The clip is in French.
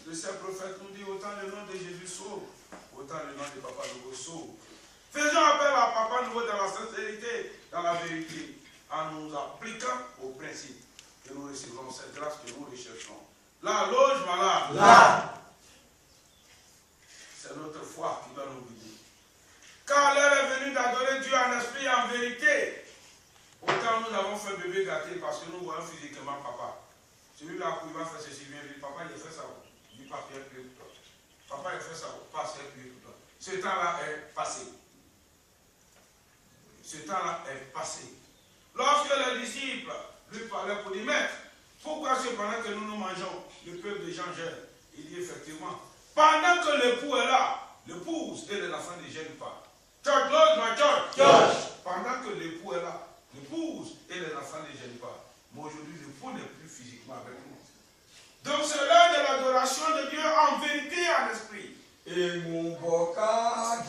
Le saint prophète nous dit autant le nom de Jésus sauve, autant le nom de Papa Nouveau sauve. Faisons appel à Papa Nouveau dans la sincérité, dans la vérité, en nous appliquant aux principes. Que nous recevrons cette grâce que nous recherchons. La loge malade. Là. C'est notre foi qui doit nous guider. Car l'heure est venue d'adorer Dieu en esprit et en vérité. Autant nous avons fait bébé gâté parce que nous voyons physiquement papa. Celui-là qui va faire ceci, bien dit, papa il a fait ça. Il dit papa il a prié pour toi. Papa il a fait ça, papa il a prié pour toi. Ce temps-là est passé. Ce temps-là est passé. Lorsque les disciples lui parlaient pour dire, maître, pourquoi c'est pendant que nous nous mangeons, le peuple des gens gêne? Il dit effectivement, pendant que l'époux est là, l'épouse et les enfants ne gênent pas. Church, Lord, my church. Church. Pendant que l'époux est là, l'épouse et les enfants ne gênent pas. Mais aujourd'hui, l'époux n'est plus physiquement avec nous. Donc c'est l'heure de l'adoration de Dieu en vérité et en esprit. Et mon boca